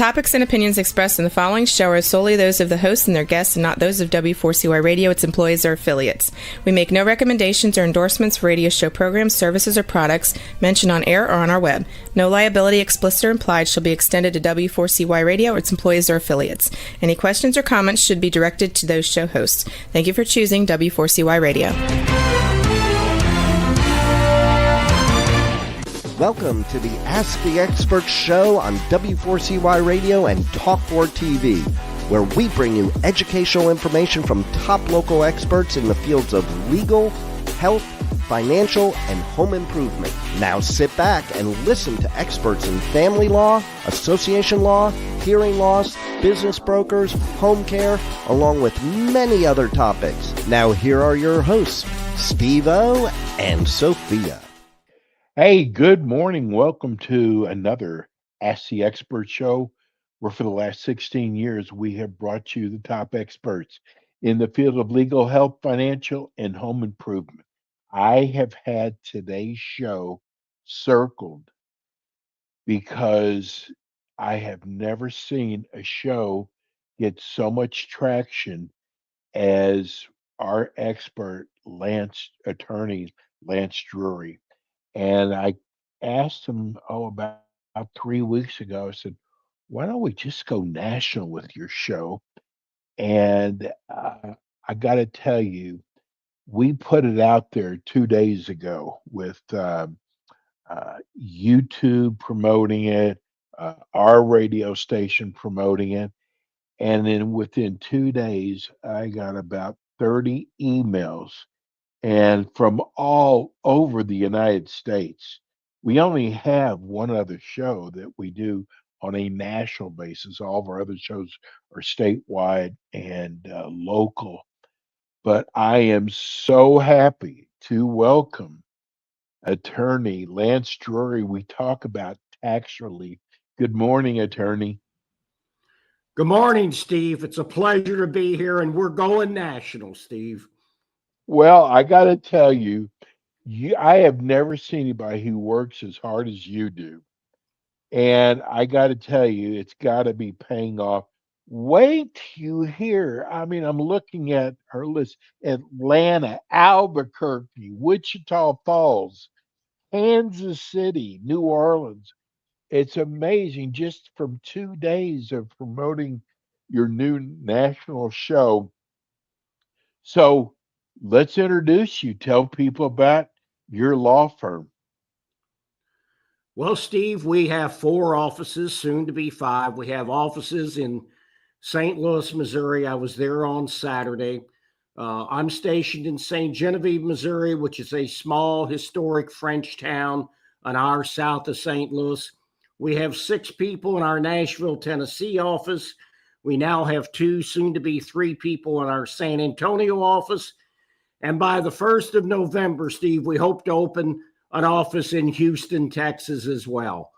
topics and opinions expressed in the following show are solely those of the hosts and their guests and not those of W4CY Radio, its employees, or affiliates. We make no recommendations or endorsements for radio show programs, services, or products mentioned on air or on our web. No liability, explicit or implied, shall be extended to W4CY Radio or its employees or affiliates. Any questions or comments should be directed to those show hosts. Thank you for choosing W4CY Radio. Welcome to the Ask the Expert show on W4CY Radio and Talk4 TV, where we bring you educational information from top local experts in the fields of legal, health, financial, and home improvement. Now sit back and listen to experts in family law, association law, hearing loss, business brokers, home care, along with many other topics. Now here are your hosts, Steve-O and Sophia. Hey, good morning. Welcome to another Ask the Expert show, where for the last 16 years we have brought you the top experts in the field of legal, health, financial, and home improvement. I have had today's show circled because I have never seen a show get so much traction as our expert, attorney Lance Drury. And I asked him, about 3 weeks ago, I said, why don't we just go national with your show? And I got to tell you, we put it out there 2 days ago with YouTube promoting it, our radio station promoting it. And then within 2 days, I got about 30 emails, and from all over the United States. We only have one other show that we do on a national basis. All of our other shows are statewide and local. But I am so happy to welcome attorney Lance Drury. We talk about tax relief. Good morning, attorney. Good morning, Steve. It's a pleasure to be here, and we're going national, Steve. Well, I got to tell you, I have never seen anybody who works as hard as you do. And I got to tell you, it's got to be paying off. Wait till you hear. I mean, I'm looking at her list: Atlanta, Albuquerque, Wichita Falls, Kansas City, New Orleans. It's amazing just from 2 days of promoting your new national show. So let's introduce you. Tell people about your law firm. Well, Steve, we have 4 offices, soon to be 5. We have offices in St. Louis, Missouri. I was there on Saturday. I'm stationed in St. Genevieve, Missouri, which is a small historic French town an hour south of St. Louis. We have 6 people in our Nashville, Tennessee office. We now have 2, soon to be 3 people in our San Antonio office. And by the 1st of November, Steve, we hope to open an office in Houston, Texas as well.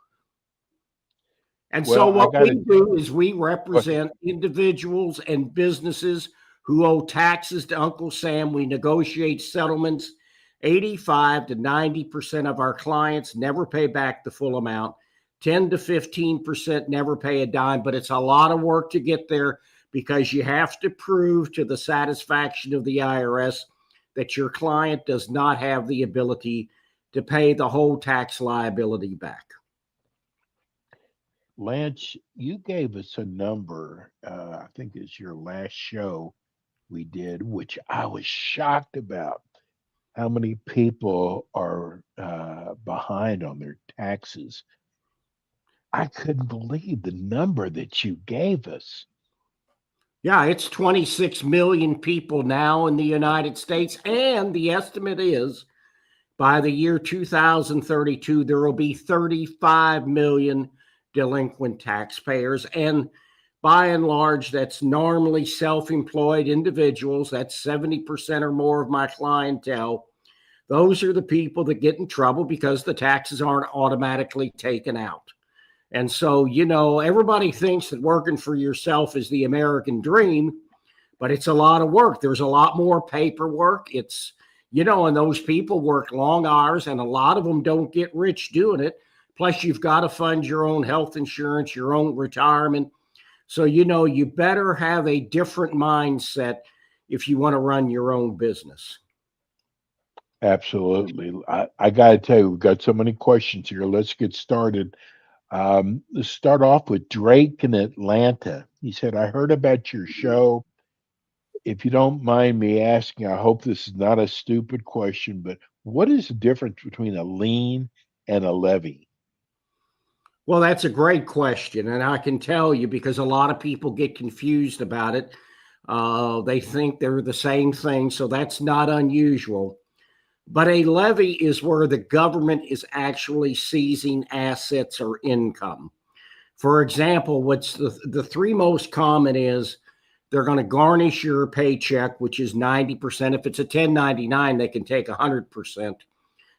And so what we do is we represent individuals and businesses who owe taxes to Uncle Sam. We negotiate settlements. 85 to 90% of our clients never pay back the full amount. 10 to 15% never pay a dime, but it's a lot of work to get there because you have to prove to the satisfaction of the IRS that your client does not have the ability to pay the whole tax liability back. Lance, you gave us a number, I think it's your last show we did, which I was shocked about, how many people are behind on their taxes. I couldn't believe the number that you gave us. Yeah, it's 26 million people now in the United States, and the estimate is by the year 2032, there will be 35 million delinquent taxpayers. And by and large, that's normally self-employed individuals. That's 70% or more of my clientele. Those are the people that get in trouble because the taxes aren't automatically taken out. And so, everybody thinks that working for yourself is the American dream, but it's a lot of work. There's a lot more paperwork. It's, and those people work long hours, and a lot of them don't get rich doing it Plus, you've got to fund your own health insurance, your own retirement. So, you better have a different mindset if you want to run your own business. Absolutely. I got to tell you, we've got so many questions here. Let's get started. Let's start off with Drake in Atlanta. He said, I heard about your show. If you don't mind me asking, I hope this is not a stupid question, but what is the difference between a lien and a levy? Well, that's a great question. And I can tell you because a lot of people get confused about it. They think they're the same thing. So that's not unusual. But a levy is where the government is actually seizing assets or income. For example, what's the three most common is they're going to garnish your paycheck, which is 90%. If it's a 1099, they can take 100%.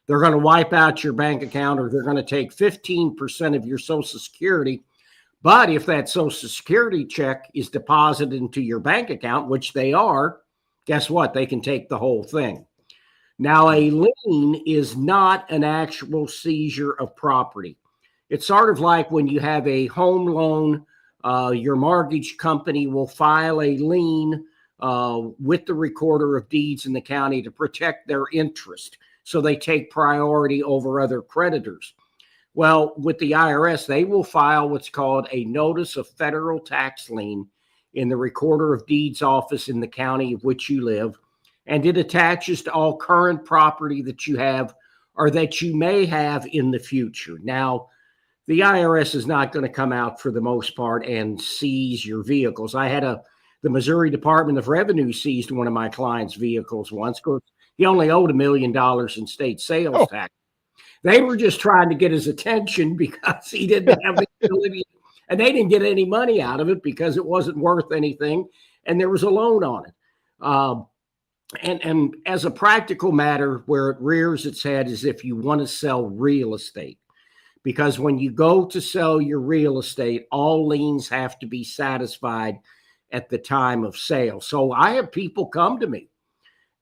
They're going to wipe out your bank account, or they're going to take 15% of your Social Security. But if that Social Security check is deposited into your bank account, which they are, guess what? They can take the whole thing. Now, a lien is not an actual seizure of property. It's sort of like when you have a home loan, your mortgage company will file a lien with the recorder of deeds in the county to protect their interest. So they take priority over other creditors. Well, with the IRS, they will file what's called a notice of federal tax lien in the recorder of deeds office in the county of which you live. And it attaches to all current property that you have or that you may have in the future. Now, the IRS is not going to come out for the most part and seize your vehicles. I had the Missouri Department of Revenue seized one of my clients' vehicles once because he only owed $1 million in state sales tax. They were just trying to get his attention because he didn't have the ability, and they didn't get any money out of it because it wasn't worth anything, and there was a loan on it. And as a practical matter, where it rears its head is if you want to sell real estate. Because when you go to sell your real estate, all liens have to be satisfied at the time of sale. So I have people come to me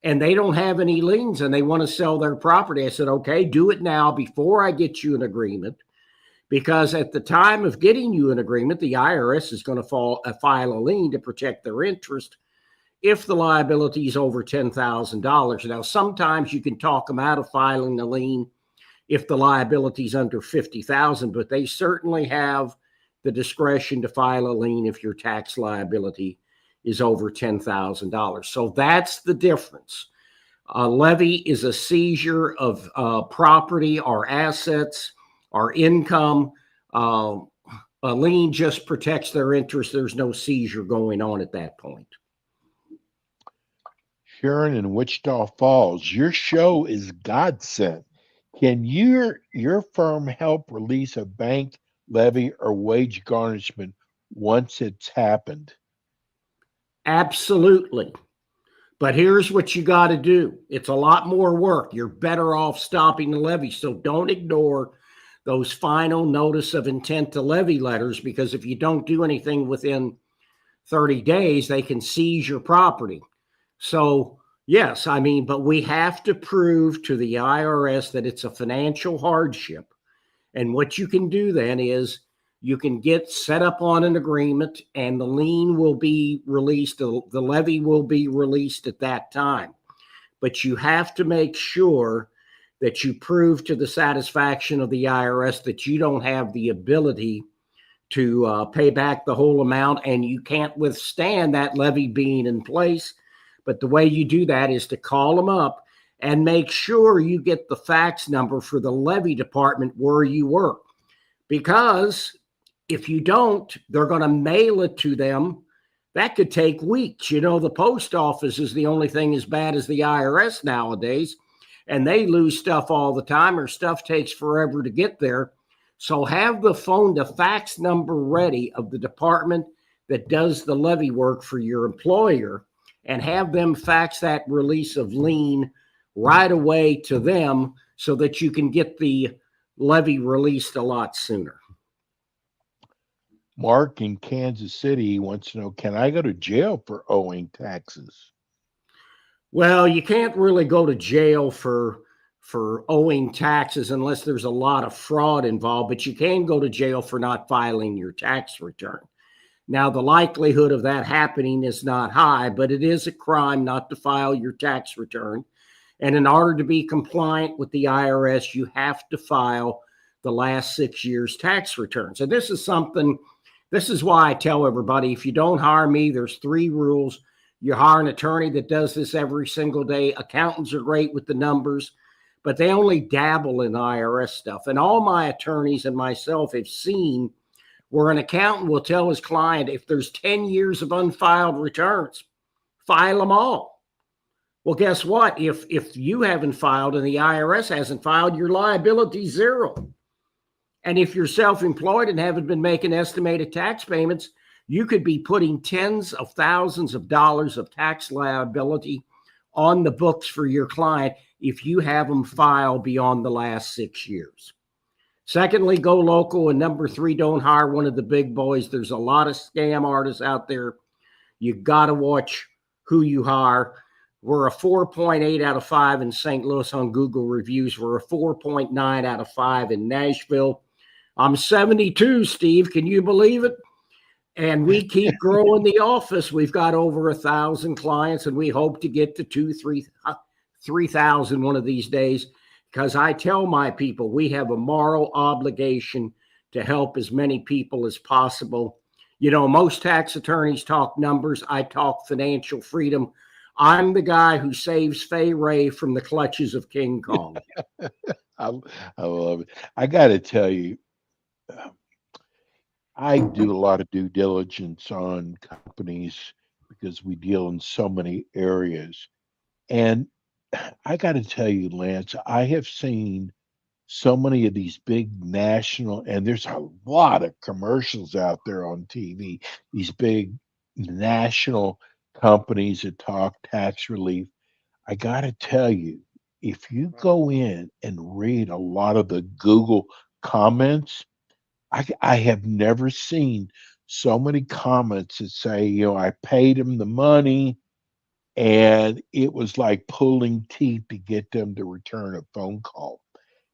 and they don't have any liens and they want to sell their property. I said, okay, do it now before I get you an agreement. Because at the time of getting you an agreement, the IRS is going to file a lien to protect their interest if the liability is over $10,000. Now, sometimes you can talk them out of filing a lien if the liability is under $50,000, but they certainly have the discretion to file a lien if your tax liability is over $10,000. So that's the difference. A levy is a seizure of property or assets or income. A lien just protects their interest. There's no seizure going on at that point. Sharon in Wichita Falls, your show is godsend. Can your firm help release a bank levy or wage garnishment once it's happened? Absolutely. But here's what you got to do. It's a lot more work. You're better off stopping the levy. So don't ignore those final notice of intent to levy letters, because if you don't do anything within 30 days, they can seize your property. So yes, but we have to prove to the IRS that it's a financial hardship. And what you can do then is you can get set up on an agreement and the lien will be released. The levy will be released at that time. But you have to make sure that you prove to the satisfaction of the IRS that you don't have the ability to pay back the whole amount and you can't withstand that levy being in place. But the way you do that is to call them up and make sure you get the fax number for the levy department where you work. Because if you don't, they're going to mail it to them. That could take weeks. The post office is the only thing as bad as the IRS nowadays, and they lose stuff all the time or stuff takes forever to get there. So have the fax number ready of the department that does the levy work for your employer and have them fax that release of lien right away to them so that you can get the levy released a lot sooner. Mark in Kansas City wants to know, can I go to jail for owing taxes? Well, you can't really go to jail for for owing taxes unless there's a lot of fraud involved, but you can go to jail for not filing your tax return. Now, the likelihood of that happening is not high, but it is a crime not to file your tax return. And in order to be compliant with the IRS, you have to file the last 6 years' tax returns. And this is why I tell everybody, if you don't hire me, there's 3 rules. You hire an attorney that does this every single day. Accountants are great with the numbers, but they only dabble in IRS stuff. And all my attorneys and myself have seen where an accountant will tell his client, if there's 10 years of unfiled returns, file them all. Well, guess what? If you haven't filed and the IRS hasn't filed, your liability is 0. And if you're self-employed and haven't been making estimated tax payments, you could be putting tens of thousands of dollars of tax liability on the books for your client if you have them file beyond the last 6 years. Secondly, go local. And number 3, don't hire one of the big boys. There's a lot of scam artists out there. You got to watch who you hire. We're a 4.8 out of 5 in St. Louis on Google reviews. We're a 4.9 out of 5 in Nashville. I'm 72, Steve. Can you believe it? And we keep growing the office. We've got over 1,000 clients, and we hope to get to 3,000 one of these days. Because I tell my people, we have a moral obligation to help as many people as possible. You know, most tax attorneys talk numbers. I talk financial freedom. I'm the guy who saves Fay Ray from the clutches of King Kong. I love it. I got to tell you, I do a lot of due diligence on companies because we deal in so many areas. And I got to tell you, Lance, I have seen so many of these big national, and there's a lot of commercials out there on TV, these big national companies that talk tax relief. I got to tell you, if you go in and read a lot of the Google comments, I have never seen so many comments that say, I paid him the money and it was like pulling teeth to get them to return a phone call.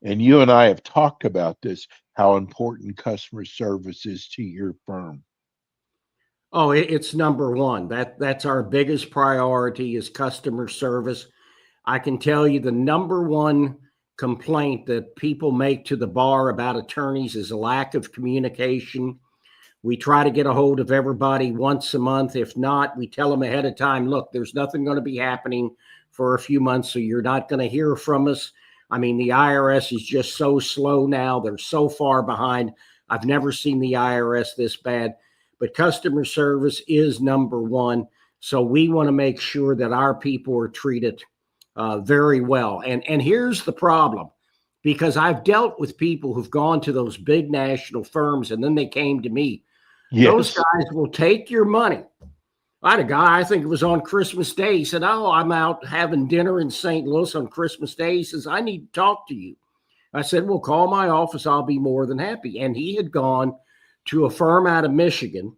And you and I have talked about this, how important customer service is to your firm. Oh, it's number one. That's our biggest priority is customer service. I can tell you the number one complaint that people make to the bar about attorneys is a lack of communication. We try to get a hold of everybody once a month. If not, we tell them ahead of time, look, there's nothing going to be happening for a few months, so you're not going to hear from us. I mean, the IRS is just so slow now. They're so far behind. I've never seen the IRS this bad. But customer service is number one. So we want to make sure that our people are treated very well. And here's the problem, because I've dealt with people who've gone to those big national firms and then they came to me. Yes. Those guys will take your money. I had a guy, I think it was on Christmas Day. He said, oh, I'm out having dinner in St. Louis on Christmas Day. He says, I need to talk to you. I said, well, call my office. I'll be more than happy. And he had gone to a firm out of Michigan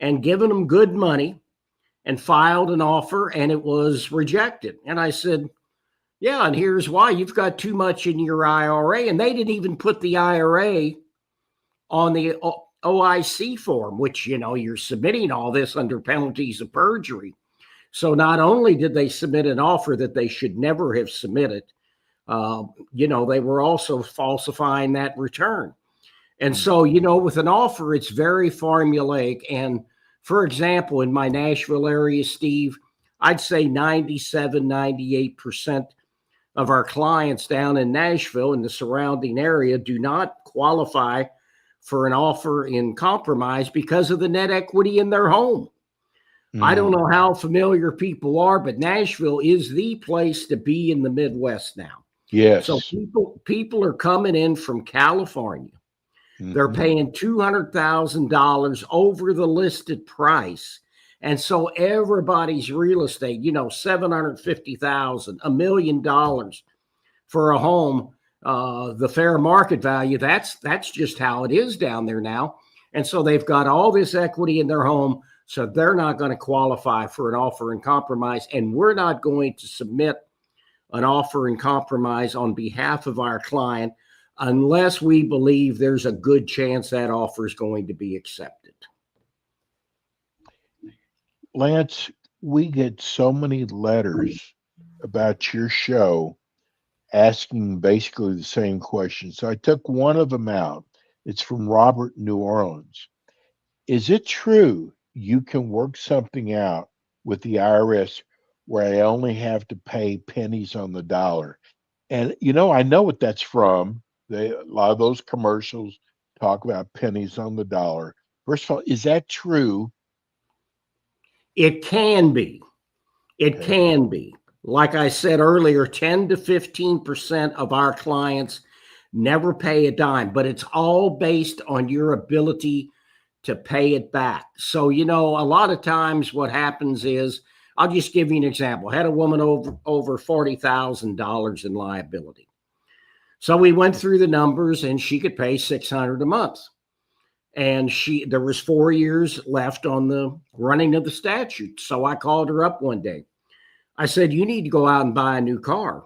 and given them good money and filed an offer, and it was rejected. And I said, yeah, and here's why. You've got too much in your IRA. And they didn't even put the IRA on the OIC form, which, you're submitting all this under penalties of perjury. So not only did they submit an offer that they should never have submitted, they were also falsifying that return. And so, with an offer, it's very formulaic. And for example, in my Nashville area, Steve, I'd say 97, 98% of our clients down in Nashville and the surrounding area do not qualify for an offer in compromise because of the net equity in their home. Mm. I don't know how familiar people are, but Nashville is the place to be in the Midwest now. Yes. So people are coming in from California. Mm-hmm. They're paying $200,000 over the listed price. And so everybody's real estate, $750,000, $1 million for a home. The fair market value, that's just how it is down there now. And so they've got all this equity in their home, so they're not going to qualify for an offer in compromise. And we're not going to submit an offer in compromise on behalf of our client unless we believe there's a good chance that offer is going to be accepted. Lance, we get so many letters about your show asking basically the same question. So I took one of them out. It's from Robert in New Orleans. Is it true you can work something out with the IRS where I only have to pay pennies on the dollar? And I know what that's from. A lot of those commercials talk about pennies on the dollar. First of all, is that true? It can be. It Okay. can be. Like I said earlier, 10 to 15% of our clients never pay a dime, but it's all based on your ability to pay it back. So, a lot of times what happens is, I'll just give you an example. I had a woman over $40,000 in liability. So we went through the numbers and she could pay $600 a month. And there was 4 years left on the running of the statute. So I called her up one day. I said, you need to go out and buy a new car.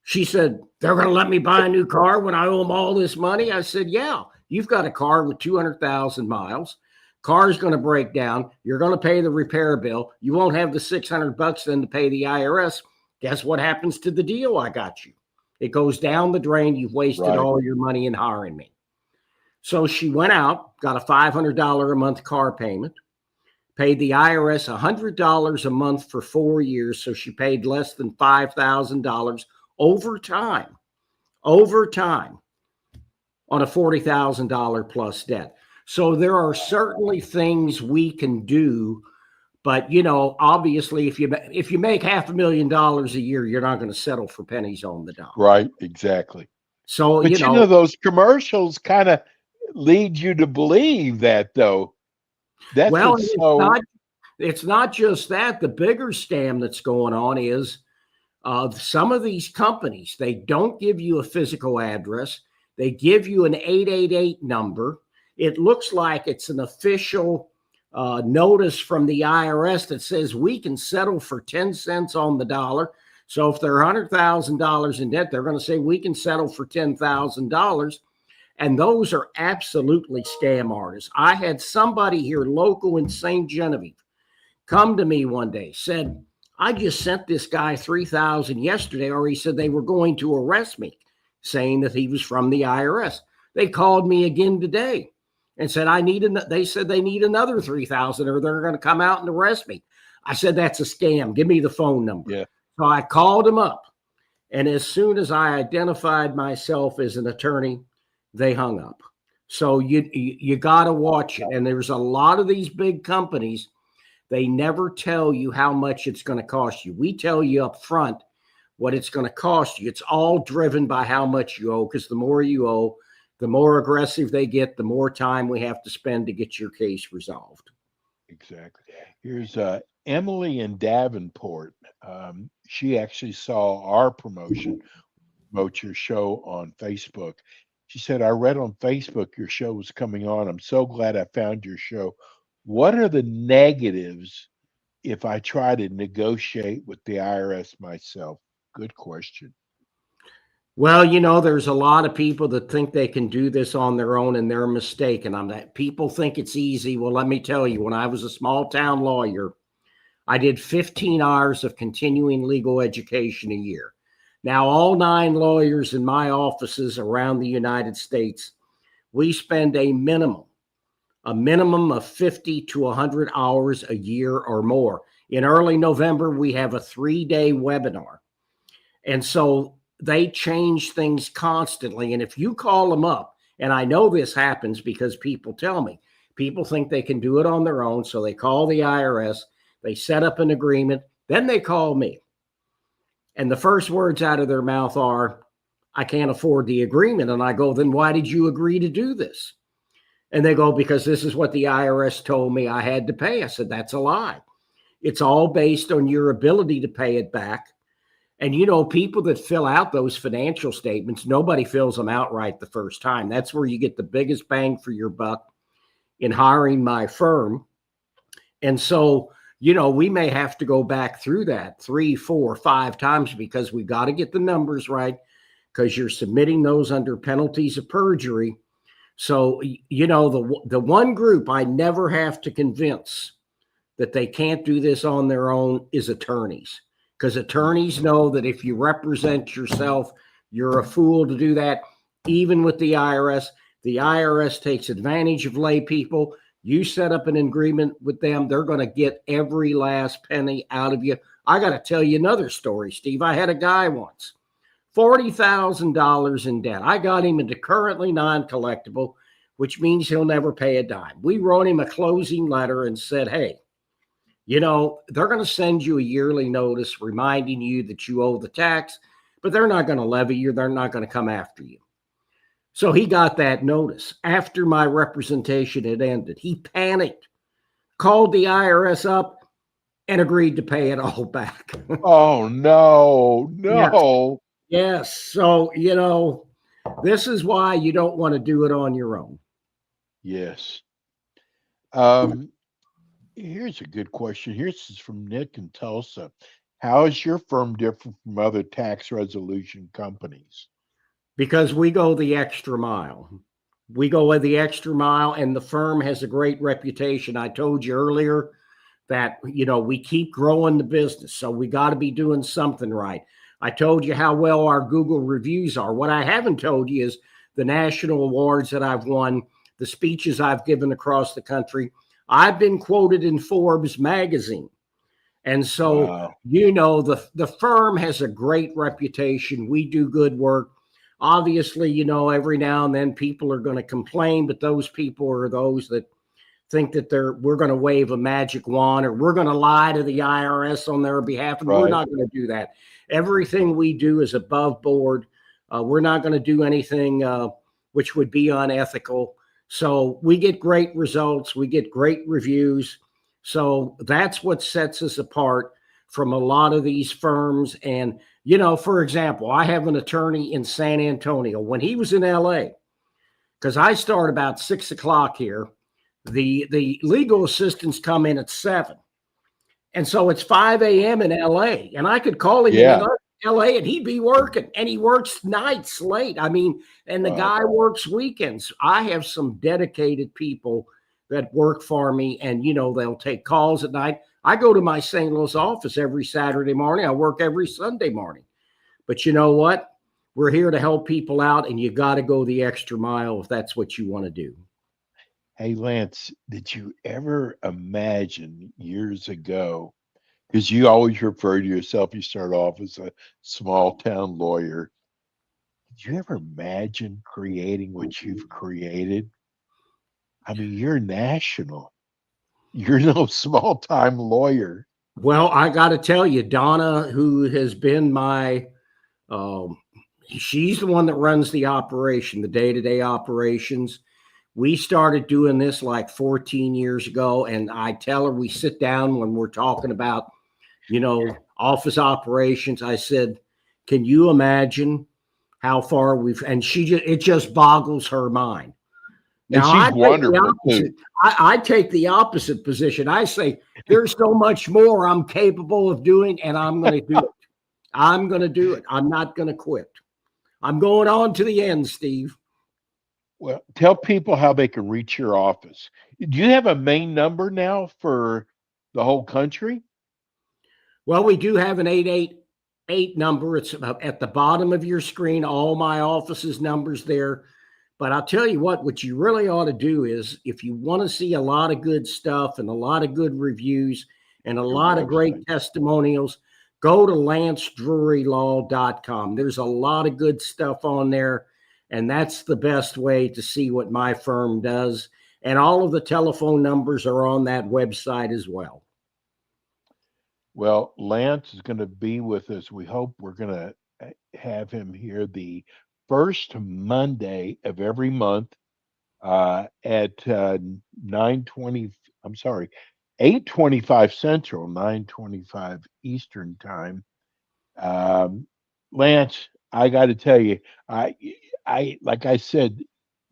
She said, they're going to let me buy a new car when I owe them all this money? I said, yeah, you've got a car with 200,000 miles. Car's going to break down. You're going to pay the repair bill. You won't have the $600 then to pay the IRS. Guess what happens to the deal I got you? It goes down the drain. You've wasted all your money in hiring me. So she went out, got a $500 a month car payment, paid the IRS $100 a month for 4 years. So she paid less than $5,000 over time on a $40,000 plus debt. So there are certainly things we can do, but obviously if you make $500,000 a year, you're not going to settle for pennies on the dollar. Right, exactly. So but those commercials kind of lead you to believe that, though. That's it's not just that. The bigger scam that's going on is some of these companies, they don't give you a physical address. They give you an 888 number. It looks like it's an official notice from the IRS that says we can settle for 10 cents on the dollar. So if they're $100,000 in debt, they're going to say we can settle for $10,000. And those are absolutely scam artists. I had somebody here local in St. Genevieve come to me one day, said, I just sent this guy $3,000 yesterday, or he said they were going to arrest me, saying that he was from the IRS. They called me again today and said, they said they need another $3,000 or they're going to come out and arrest me. I said, that's a scam. Give me the phone number. Yeah. So I called him up. And as soon as I identified myself as an attorney, they hung up. So you got to watch it. And there's a lot of these big companies, they never tell you how much it's going to cost you. We tell you up front what it's going to cost you. It's all driven by how much you owe, because the more you owe, the more aggressive they get, the more time we have to spend to get your case resolved. Exactly. Here's Emily in Davenport. She actually saw our promote your show on Facebook. She said, I read on Facebook your show was coming on. I'm so glad I found your show. What are the negatives if I try to negotiate with the IRS myself? Good question. Well, there's a lot of people that think they can do this on their own, and they're mistaken. People think it's easy. Well, let me tell you, when I was a small town lawyer, I did 15 hours of continuing legal education a year. Now, all 9 lawyers in my offices around the United States, we spend a minimum of 50 to 100 hours a year or more. In early November, we have a 3-day webinar. And so they change things constantly. And if you call them up, and I know this happens because people tell me, people think they can do it on their own. So they call the IRS, they set up an agreement, then they call me. And the first words out of their mouth are, I can't afford the agreement. And I go, then why did you agree to do this? And they go, because this is what the IRS told me I had to pay. I said, that's a lie. It's all based on your ability to pay it back. And, people that fill out those financial statements, nobody fills them out right the first time. That's where you get the biggest bang for your buck in hiring my firm. And so we may have to go back through that 3, 4, 5 times because we got to get the numbers right because you're submitting those under penalties of perjury. So, the one group I never have to convince that they can't do this on their own is attorneys, because attorneys know that if you represent yourself, you're a fool to do that. Even with the IRS takes advantage of lay people. You set up an agreement with them, they're going to get every last penny out of you. I got to tell you another story, Steve. I had a guy once, $40,000 in debt. I got him into currently non-collectible, which means he'll never pay a dime. We wrote him a closing letter and said, hey, they're going to send you a yearly notice reminding you that you owe the tax, but they're not going to levy you. They're not going to come after you. So he got that notice. After my representation had ended, he panicked, called the IRS up, and agreed to pay it all back. Oh, no, Yes. no. Yes. So, this is why you don't want to do it on your own. Yes. Here's a good question. Here's from Nick in Tulsa. How is your firm different from other tax resolution companies? Because we go the extra mile. We go the extra mile, and the firm has a great reputation. I told you earlier that, we keep growing the business, so we got to be doing something right. I told you how well our Google reviews are. What I haven't told you is the national awards that I've won, the speeches I've given across the country. I've been quoted in Forbes magazine. And so, Wow. the firm has a great reputation. We do good work. Obviously, every now and then people are going to complain, but those people are those that think that we're going to wave a magic wand or we're going to lie to the IRS on their behalf, and we're Right. not going to do that. Everything we do is above board. We're not going to do anything which would be unethical. So we get great results. We get great reviews. So that's what sets us apart from a lot of these firms. And, for example, I have an attorney in San Antonio. When he was in LA, because I start about 6 o'clock here, the legal assistants come in at 7. And so it's 5 a.m. in LA. And I could call him Yeah. in LA and he'd be working, and he works nights late. I mean, and the Wow. guy works weekends. I have some dedicated people that work for me, and they'll take calls at night. I go to my St. Louis office every Saturday morning. I work every Sunday morning. But you know what? We're here to help people out, and you got to go the extra mile if that's what you want to do. Hey, Lance, did you ever imagine years ago, because you always refer to yourself, you start off as a small town lawyer. Did you ever imagine creating what you've created? I mean, you're national. You're no small time lawyer. Well, I got to tell you, Donna, who has been she's the one that runs the operation, the day-to-day operations. We started doing this like 14 years ago, and I tell her, we sit down when we're talking about, office operations. I said, can you imagine how far and it just boggles her mind. And Now, she's wonderful too. I take the opposite position. I say, there's so much more I'm capable of doing, and I'm going to do it. I'm going to do it. I'm not going to quit. I'm going on to the end, Steve. Well, tell people how they can reach your office. Do you have a main number now for the whole country? Well, we do have an 888 number. It's at the bottom of your screen. All my office's numbers there. But I'll tell you what you really ought to do is, if you want to see a lot of good stuff and a lot of good reviews and a lot of great testimonials, go to lancedrurylaw.com. There's a lot of good stuff on there, and that's the best way to see what my firm does. And all of the telephone numbers are on that website as well. Well, Lance is going to be with us. We hope we're going to have him here the first Monday of every month at 9:20. I'm sorry, 8:25 Central, 9:25 Eastern time. Lance, I got to tell you, I like I said,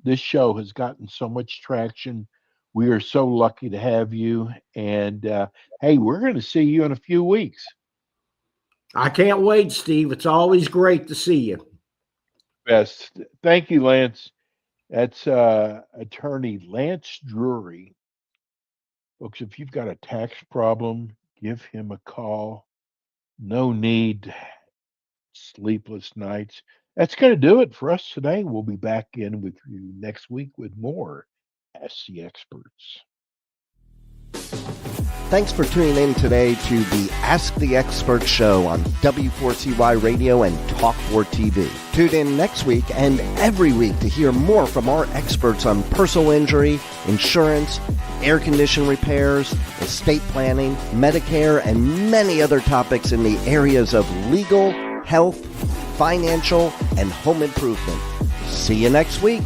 this show has gotten so much traction. We are so lucky to have you. And hey, we're going to see you in a few weeks. I can't wait, Steve. It's always great to see you. Best. Thank you, Lance. That's attorney Lance Drury. Folks, if you've got a tax problem, give him a call. No need sleepless nights. That's going to do it for us today. We'll be back in with you next week with more Ask the Experts. Thanks for tuning in today to the Ask the Expert show on W4CY Radio and Talk4 TV. Tune in next week and every week to hear more from our experts on personal injury, insurance, air condition repairs, estate planning, Medicare, and many other topics in the areas of legal, health, financial, and home improvement. See you next week.